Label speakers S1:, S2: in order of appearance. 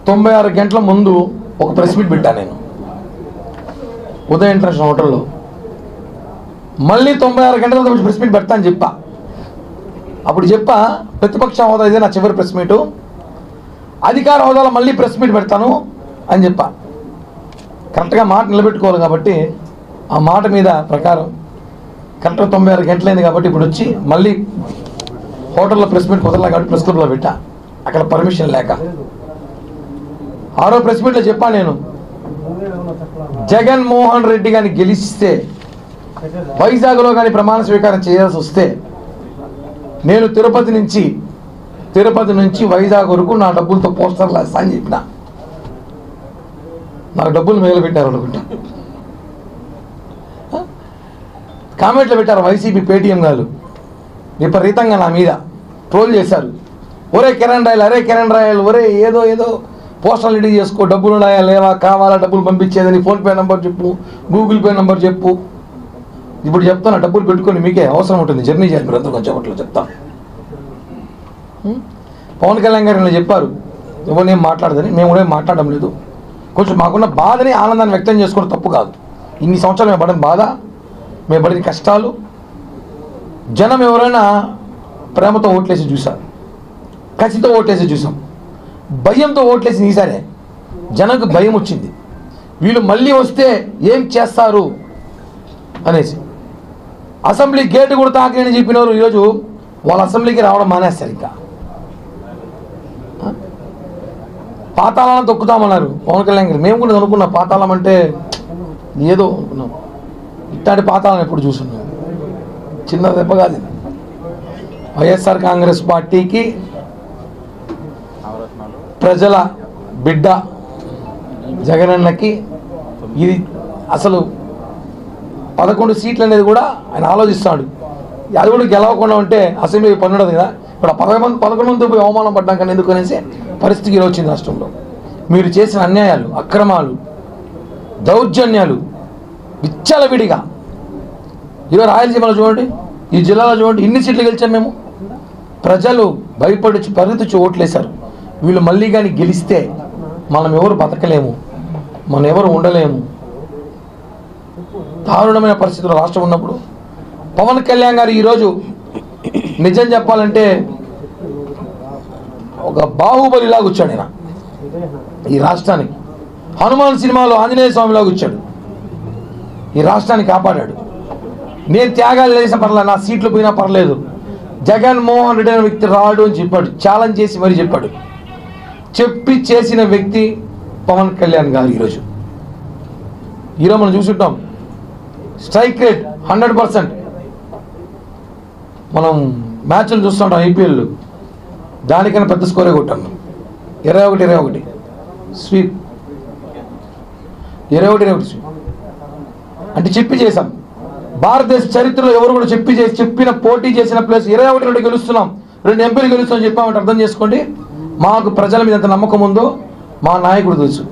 S1: 96 గంటల ముందు ఒక ప్రెస్ మీట్ పెట్టాను నేను ఉదయం ఇంటర్నేషనల్ హోటల్లో. మళ్ళీ 96 గంటల తర్వాత ప్రెస్ మీట్ పెడతా అని చెప్పా. అప్పుడు చెప్పా ప్రతిపక్ష హోదా ఇదే నా చివరి ప్రెస్ మీటు, అధికార హోదాలో మళ్ళీ ప్రెస్ మీట్ పెడతాను అని చెప్పా. కరెక్ట్గా మాట నిలబెట్టుకోవాలి కాబట్టి ఆ మాట మీద ప్రకారం కరెక్ట్గా 96 గంటలైంది కాబట్టి ఇప్పుడు వచ్చి మళ్ళీ హోటల్లో ప్రెస్ మీట్ కుదరలే కాబట్టి ప్రెస్ క్లబ్లో పెట్టా, అక్కడ పర్మిషన్ లేక. 6వ ప్రెస్ మీట్లో చెప్పా నేను, జగన్మోహన్ రెడ్డి గారిని గెలిస్తే వైజాగ్లో కానీ ప్రమాణ స్వీకారం చేయాల్సి వస్తే నేను తిరుపతి నుంచి వైజాగ్ వరకు నా డబ్బులతో పోస్టర్లు వేస్తా అని చెప్పిన. నాకు డబ్బులు మిగిలిపెట్టారు అనుకుంటా, కామెంట్లు పెట్టారు వైసీపీ పేటీఎం గారు, విపరీతంగా నా మీద ట్రోల్ చేశారు. ఒరే కిరణ్ రాయల్ ఒరే ఏదో పోస్టర్లు రెడీ చేసుకో, డబ్బులు ఉన్నాయా లేవా, కావాలా డబ్బులు పంపించేదని ఫోన్పే నెంబర్ చెప్పు, గూగుల్ పే నెంబర్ చెప్పు. ఇప్పుడు చెప్తాను, డబ్బులు పెట్టుకొని మీకే అవసరం ఉంటుంది, జర్నీ చేయాలి మీరు అందరూ కొంచెం అట్లా చెప్తాను. పవన్ కళ్యాణ్ గారు ఇలా చెప్పారు, ఎవరినేం మాట్లాడదని. మేము కూడా ఏం మాట్లాడడం లేదు, కొంచెం మాకున్న బాధని ఆనందాన్ని వ్యక్తం చేసుకోవడం తప్పు కాదు. ఇన్ని సంవత్సరాలు మేము పడిన బాధ, మేము పడిన కష్టాలు, జనం ఎవరైనా ప్రేమతో ఓట్లేసి చూశారు, కసితో ఓట్లేసి చూసాం, భయంతో ఓట్లేసి ఈసారే జనంకు భయం వచ్చింది, వీళ్ళు మళ్ళీ వస్తే ఏం చేస్తారు అనేసి. అసెంబ్లీ గేటు కూడా తాకని చెప్పినారు, ఈరోజు వాళ్ళ అసెంబ్లీకి రావడం మానేస్తారు. ఇంకా పాతాళాలను తొక్కుతామన్నారు పవన్ కళ్యాణ్ గారు. మేము కూడా అనుకున్నాం పాతాళం అంటే ఏదో అనుకున్నాం, ఇట్లాంటి పాతాళం ఎప్పుడు చూస్తున్నాం, చిన్న దెబ్బ కాదు. వైఎస్ఆర్ కాంగ్రెస్ పార్టీకి ప్రజల బిడ్డ జగనన్నకి ఇది అసలు 11 సీట్లు అనేది కూడా ఆయన ఆలోచిస్తాడు. అది కూడా గెలవకుండా ఉంటే అసెంబ్లీ పని ఉండదు కదా. ఇప్పుడు 11 మంది పోయి అవమానం పడ్డాం కానీ ఎందుకు అనేసి పరిస్థితి ఇలా వచ్చింది రాష్ట్రంలో. మీరు చేసిన అన్యాయాలు, అక్రమాలు, దౌర్జన్యాలు విచ్చలవిడిగా. ఈరోజు రాయలసీమలో చూడండి, ఈ జిల్లాలో చూడండి, ఇన్ని సీట్లు గెలిచాం మేము. ప్రజలు భయపడి పరిగెత్తి ఓట్లేశారు. వీళ్ళు మళ్ళీ కానీ గెలిస్తే మనం ఎవరు బతకలేము, మనం ఎవరు ఉండలేము. దారుణమైన పరిస్థితుల్లో రాష్ట్రం ఉన్నప్పుడు పవన్ కళ్యాణ్ గారు ఈరోజు నిజం చెప్పాలంటే ఒక బాహుబలిలాగా వచ్చాడు ఆయన ఈ రాష్ట్రానికి. హనుమాన్ సినిమాలో ఆంజనేయ స్వామిలాగా వచ్చాడు, ఈ రాష్ట్రాన్ని కాపాడాడు. నేను త్యాగాలు చేసిన పర్లేదు, నా సీట్లు పోయినా పర్లేదు, జగన్మోహన్ రెడ్డి అనే వ్యక్తి రాడు అని చెప్పాడు, ఛాలెంజ్ చేసి మరీ చెప్పాడు. చెప్పి చేసిన వ్యక్తి పవన్ కళ్యాణ్ గారు. ఈరోజు మనం చూసుంటాం, స్ట్రైక్ రేట్ 100%. మనం మ్యాచ్లు చూస్తుంటాం ఐపీఎల్, దానికన్నా పెద్ద స్కోరే కొట్టాం. 21 స్వీప్, 21 స్వీప్ అంటే చెప్పి చేశాం. భారతదేశ చరిత్రలో ఎవరు కూడా చెప్పిన పోటీ చేసిన ప్లేస్ 21 గెలుస్తున్నాం, 2 ఎంపీలు గెలుస్తామని చెప్పామంటే అర్థం చేసుకోండి మాకు ప్రజల మీద ఎంత నమ్మకం ఉందో మా నాయకుడు తెలుసు.